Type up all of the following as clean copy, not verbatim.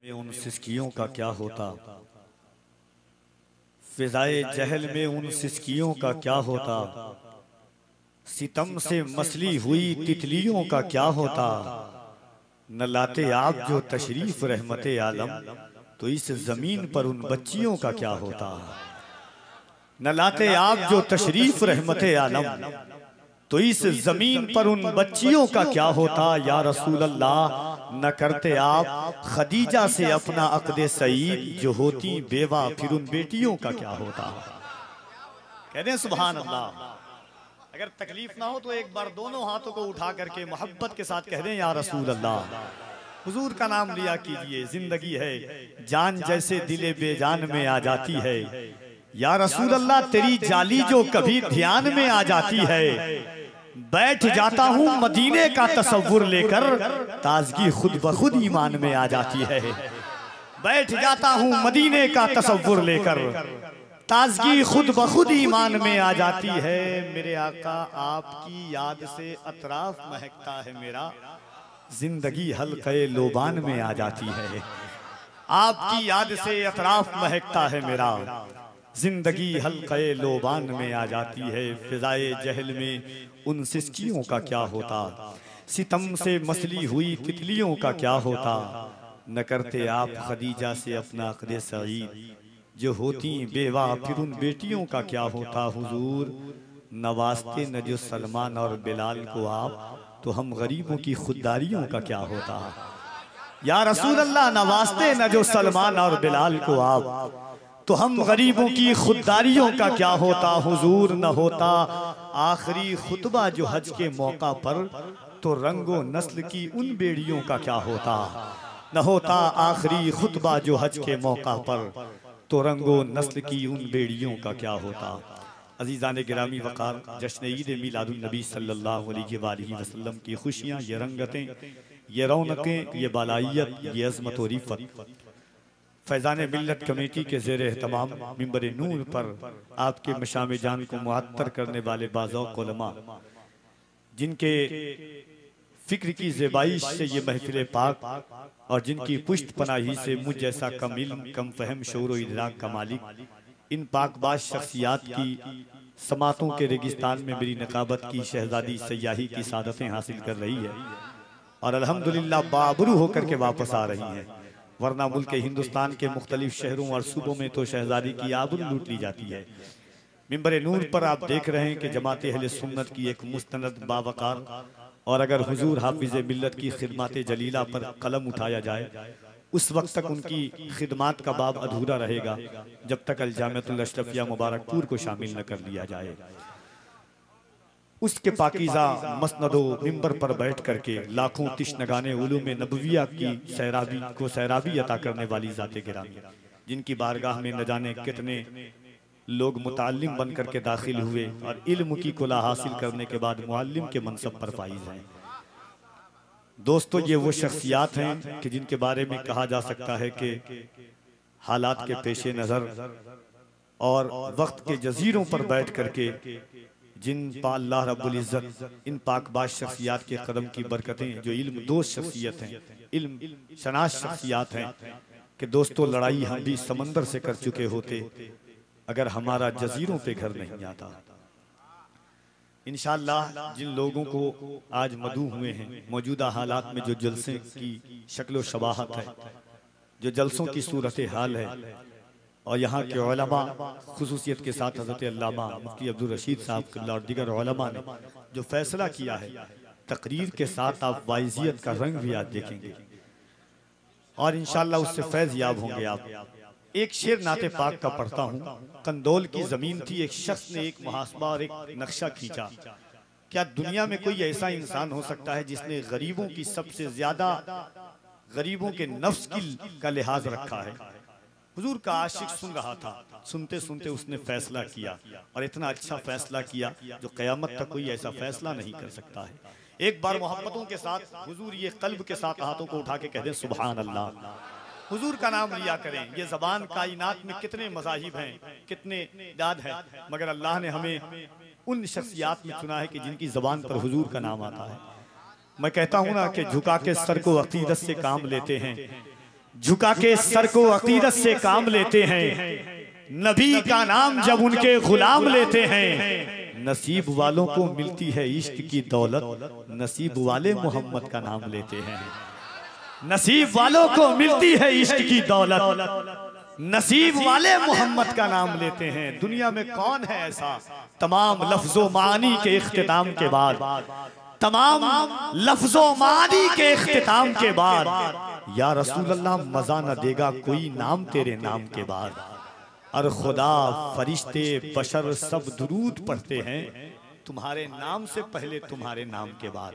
में उन सिसकियों का क्या होता, फिजाए जहल में उन सिसकियों का क्या होता, सितम से मसली हुई तितलियों का क्या होता। न लाते आप जो तशरीफ रहमते आलम, तो इस जमीन पर उन बच्चियों का क्या होता। न लाते आप जो तशरीफ रहमते आलम, तो इस जमीन पर उन बच्चियों का क्या होता। या रसूल अल्लाह, न करते आप खदीजा से अपना अक़्दे सईद, जो होती बेवा फिर उन बेटियों का क्या होता। कहते हैं सुभान अल्लाह। अगर तकलीफ ना हो तो एक बार दोनों हाथों को उठा करके मोहब्बत के साथ कह दें, या रसूल अल्लाह। हुजूर का नाम लिया कीजिए, जिंदगी है जान जैसे दिले बेजान में आ जाती है। या रसूल अल्लाह, तेरी जाली जो कभी ध्यान में आ जाती है, बैठ जाता हूँ मदीने का तसव्वुर लेकर, ताजगी खुद ब खुद ईमान में आ जाती है। बैठ जाता हूँ मदीने का तसव्वुर लेकर, ताजगी खुद ब खुद ईमान में आ जाती है। मेरे आका आपकी याद से अतराफ महकता है मेरा, जिंदगी हल्क़े लोबान में आ जाती है। आपकी याद से अतराफ महकता है मेरा, जिंदगी हल्क़े लोबान में आ जाती है। फिजाए जहल में उन सिसकियों का क्या होता, सितम से मसली हुई तितलियों का क्या होता। न करते आप खदीजा से अपना अक़्दे सईद, जो होती बेवा फिर उन बेटियों का क्या होता। हुजूर नवाजते न जो सलमान और बिलाल को आप, तो हम गरीबों की खुददारियों का क्या होता। या रसूल अल्लाह, नवाजते न जो सलमान और बिलाल को आप, तो हम गरीबों की खुददारियों का क्या होता। हुजूर न होता आखिरी खुतबा जो हज के मौका पर, तो रंगो नस्ल की उन बेड़ियों का क्या होता। न होता आखिरी खुतबा जो हज के मौका पर, तो रंगो नस्ल की उन बेड़ियों का क्या होता। अजीज़ान गिरामी वक़ार, जश्न ईद मिलादुन नबी सल्लल्लाहु अलैहि वसल्लम की खुशियाँ, ये रंगतें, ये रौनकें, ये बालाइयत, ये अज़मत और रिफ़त फैज़ान मिल्लत कमेटी के ज़ेर एहतमाम मिंबर नूर पर आपके मशाम जान को मुअत्तर करने वाले बाज़ौक़ उलमा, जिनके फ़िक्र की ज़ेबाइश से ये महफ़िल पाक, और जिनकी पुश्त पनाही से मुझ जैसा कम इल्म कम फ़हम शऊर व इदराक का मालिक, इन पाकबाज शख्सियात की समातों के रेगिस्तान में मेरी नकाबत की शहज़ादी सयाही की सादतें हासिल कर रही है, और अल्हम्दुलिल्लाह बाबरू होकर के वापस आ रही हैं। वरना मुल्क हिंदुस्तान के मुख्तलिफ शहरों और सूबों में तो शहज़ादी की आबरू लूट ली जाती है। मिंबर नूर पर आप देख रहे हैं कि जमात अहले सुन्नत की एक मुस्तनद बावकार, और अगर हुजूर हाफिज़ मिल्लत की खिदमत जलीला पर कलम उठाया जाए, उस वक्त तक उनकी खिदमत का बाब अधूरा रहेगा, जब तक अल जामिअतुल अशरफिया मुबारकपुर को शामिल न कर लिया जाए। उसके पाकीज़ा मसनदो मिंबर पर बैठ करके लाखों तिश्नगाने उलूम नबविया की सैराबी अता करने वाली ज़ाते गिरामी, जिनकी बारगाह में न जाने कितने लोग मुताल्लिम बन करके दाखिल हुए, और इल्म की कुला हासिल करने के बाद मुअल्लिम के मनसब पर फाइज हैं। दोस्तों, ये वो शख्सियात हैं कि जिनके बारे में कहा जा सकता है कि हालात के पेशे नज़र और वक्त के जजीरों पर बैठ करके जिन अल्लाह रब्बुल इज़्ज़त इन पाकबाज शख्सियात के कदम की बरकतें, जो इल्म दोस्त शख्सियत हैं, इल्म शनास शख्सियात हैं, कि दोस्तों लड़ाई हम भी समंदर से कर चुके होते अगर हमारा जजीरों पे घर नहीं आता। इंशाअल्लाह जिन लोगों को आज मदऊ हुए हैं, मौजूदा हालात में जो जलसे की शक्ल शबाहत है, जो जलसों की सूरत हाल है, और यहाँ के उलमा खुसूसियत के साथ हज़रत अल्लामा मुफ्ती अब्दुल रशीद साहब और दीगर उलमा ने जो फैसला किया है, तकरीर के साथ आप वाइजियत का रंग भी आज देखेंगे, और इंशाअल्लाह उससे फैज़ याब होंगे आप। एक शेर नाते पाक का पढ़ता हूँ। कंदोल की ज़मीन थी, एक शख्स ने एक मुहासबा और एक नक्शा खींचा। क्या दुनिया में कोई ऐसा इंसान हो सकता है जिसने गरीबों की सबसे ज्यादा गरीबों के नफ्स का लिहाज रखा है। हुजूर का आशिक सुन रहा था, सुनते सुनते उसने फैसला किया, और इतना अच्छा फैसला किया जो क़यामत तक कोई ऐसा फैसला नहीं कर सकता है। एक बार मोहब्बतों के साथ हुजूर ये कल्ब के साथ हाथों को उठा के कह दें सुभान अल्लाह, हुजूर का नाम लिया करें। ये ज़बान कायनात में कितने मज़ाहिब हैं, कितने दाद हैं, मगर अल्लाह ने हमें उन शख्सियात में चुना है कि जिनकी ज़बान पर हुजूर का नाम आता है। मैं कहता हूँ ना कि झुका के सर को अकीदत से काम लेते हैं, झुका के सर को अकीदत से काम लेते हैं। नबी का नाम जब उनके गुलाम लेते हैं, नसीब वालों को मिलती है इश्क की दौलत, नसीब वाले मोहम्मद का नाम लेते हैं। नसीब वालों को मिलती है इश्क की दौलत, नसीब वाले मोहम्मद का नाम लेते हैं। दुनिया में कौन है ऐसा, तमाम लफ्जों मानी के इख्तिताम के बाद, तमाम लफ्जों मानी के इख्तिताम के बाद, या रसूल अल्लाह मजा न देगा कोई नाम तेरे नाम के बाद। और खुदा फरिश्ते बशर सब दुरूद पढ़ते हैं तुम्हारे नाम से पहले, तुम्हारे नाम के बाद।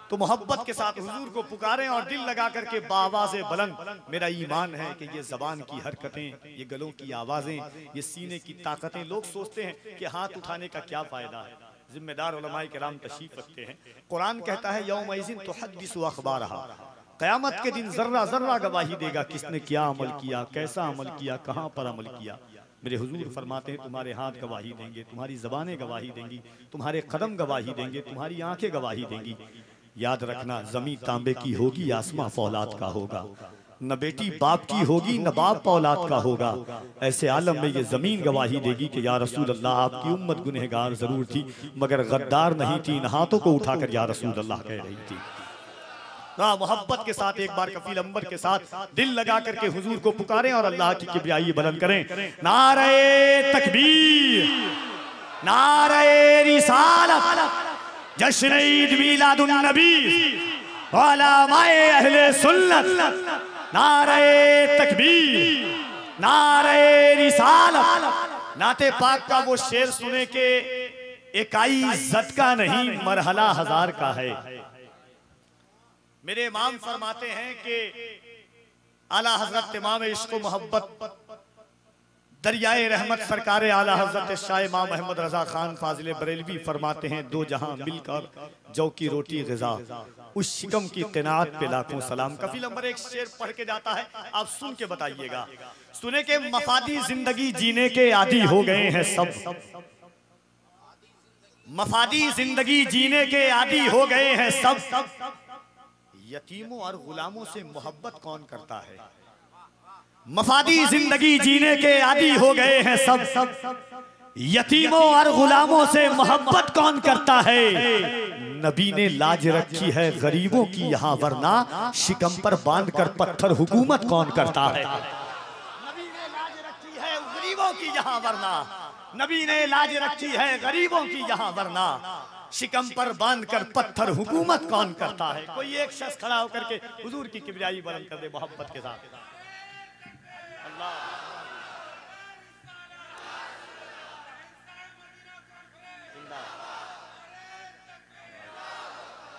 तो मोहब्बत के साथ हुजूर को पुकारें और दिल लगा करके बावाज़े बुलंद, मेरा ईमान है कि ये जबान की हरकतें, ये गलों की आवाजें, ये सीने की ताकतें, लोग सोचते हैं कि हाथ उठाने का क्या फायदा है। जिम्मेदार उलमाए किराम तशरीफ रखते हैं। कुरान कहता है यौमइज़िन तुहद्दिसु अख़बारहा, क़यामत के दिन जर्रा जर्रा गवाही देगा किसने क्या अमल किया, कैसा अमल किया, कहाँ पर अमल किया। मेरे हुजूर फरमाते हैं तुम्हारे हाथ गवाही देंगे, तुम्हारी ज़बानें गवाही देंगी, तुम्हारे कदम गवाही देंगे, तुम्हारी आंखें गवाही देंगी। याद रखना, ज़मीं तांबे की होगी, आसमां फौलाद का होगा, न बेटी बाप की होगी न बाप औलाद का होगा। ऐसे आलम में ये ज़मीन गवाही देगी कि या रसूल अल्लाह आपकी उम्मत गुनहगार ज़रूर थी मगर गद्दार नहीं थी, इन हाथों को उठाकर या रसूल अल्लाह कह रही थी। मोहब्बत के साथ एक बार कफील अंबर के साथ दिल लगा करके हुजूर को पुकारें और अल्लाह की किबरियाई बुलंद करें। नारे तकबीर, नारे रिसालत, जश्न ईद मिलादुन नबी, उलमाए अहले सुन्नत। नारे तकबीर, नारे रिसालत। नाते पाक का वो शेर सुने के इकाई इज्जत का नहीं, मरहला हजार का है। मेरे इमाम फरमाते हैं कि आला हजरत इमाम इश्क मोहब्बत दरियाए रहमत सरकार आला हजरत शाह इमाम अहमद रजा खान फाजिल बरेलवी फरमाते हैं, दो जहां मिलकर जौ की रोटी ग़िज़ा, उस शिकम की क़नाअत पे लाखों सलाम। कफील अंबर एक शेर पढ़ के जाता है, आप सुन के बताइएगा। सुने के मफादी जिंदगी जीने के आदी हो गए हैं सब, मफादी जिंदगी जीने के आदी हो गए हैं सब। यतीमों और गुलामों से मोहब्बत कौन करता है? मफादी जिंदगी जीने के आदी हो गए हैं सब, यतीमों और गुलामों से मोहब्बत कौन करता है? नबी ने लाज रखी है गरीबों की यहाँ, वरना शिकम पर बांधकर पत्थर हुकूमत कौन करता है? नबी ने लाज रखी है गरीबों की यहाँ, वरना नबी ने लाज रखी है गरीबों की यहाँ, वरना शिकम पर बांधकर पत्थर हुकूमत कौन करता है? कोई एक शख्स खड़ा होकर के हुजूर की किबरियाई बुलंद कर दे मोहब्बत के साथ। अल्लाह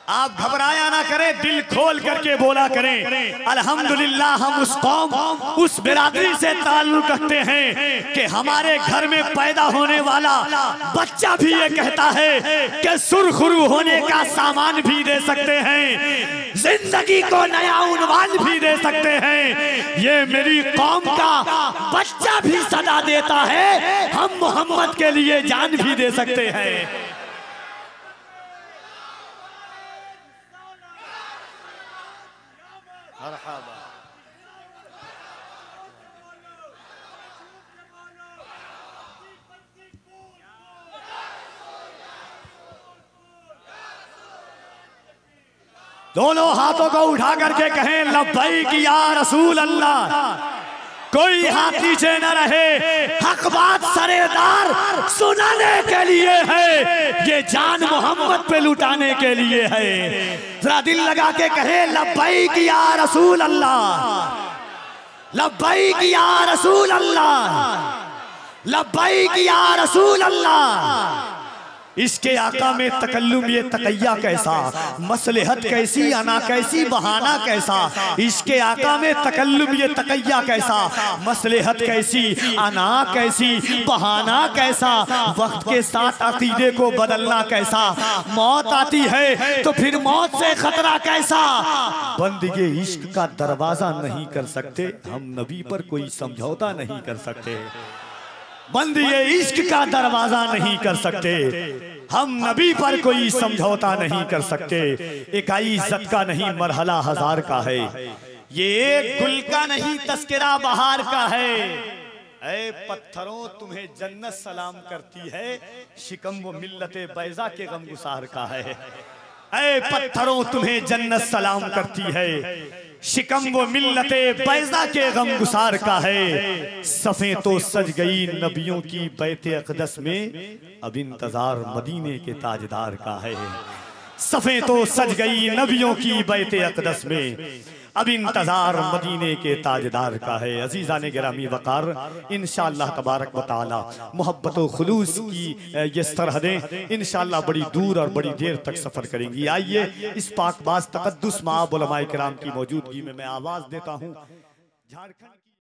आप घबराया ना करें, दिल खोल करके बोला करें अल्हम्दुलिल्लाह। हम उस कौम, उस बिरादरी से ताल्लुक रखते हैं कि हमारे घर में पैदा होने वाला बच्चा भी ये कहता है कि सुरखरू होने का सामान भी दे सकते हैं, जिंदगी को नया उन्वान भी दे सकते हैं। ये मेरी कौम का बच्चा भी सदा देता है, हम मोहम्मद के लिए जान भी दे सकते हैं। दोनों हाथों को उठा करके कहें लब्बैक या रसूल अल्लाह। कोई हाथ नीचे न रहे, हक बात सरेदार सुनाने के लिए है, ये जान मोहम्मद पे लुटाने के लिए है। जरा दिल लगा के कहे लब्बैक या रसूल अल्लाह, लब्बैक या रसूल अल्लाह, लब्बैक या रसूल अल्लाह। इसके आका में तकल्लुम ये तकैया कैसा, मसलहत कैसी, अना कैसी, बहाना कैसा। इसके आका में तकल्लुम ये तकैया कैसा, मसलहत कैसी, अना कैसी, बहाना कैसा। वक्त के साथ अकीदे को बदलना कैसा, मौत आती है तो फिर मौत से खतरा कैसा। बंदे इश्क का दरवाजा नहीं कर सकते, हम नबी पर कोई समझौता नहीं कर सकते। बंदे इश्क का दरवाजा नहीं कर सकते, हम नबी पर कोई समझौता नहीं कर सकते। इकाई इज्जत का नहीं, मरहला हजार का है। ये एक गुल का नहीं तस्करा बहार का है। ऐ पत्थरों तुम्हें जन्नत सलाम करती है, शिकम वो मिल्लते बैजा के गमगुसार का है। ऐ पत्थरों तुम्हें जन्नत सलाम करती है, शिकम वो मिल्लते बैजा के गमगुसार का है। सफ़ें तो सज गई नबियों की बैते अक़दस में, अब इंतजार मदीने के ताजदार का है। सफ़ें तो सज गई नबियों की बैते अक़दस में, अब इंतजार मदीने के ताजदार का है। अजीज़ान गिरामी वक़ार, इंशाअल्लाह तबारक व तआला मोहब्बत व खुलूस की ये सरहदें इंशाअल्लाह बड़ी दूर और बड़ी देर तक सफ़र करेंगी। आइए इस पाकबाज़ तक़द्दुस माअ उलमाए किराम की मौजूदगी में मैं आवाज़ देता हूँ झारखंड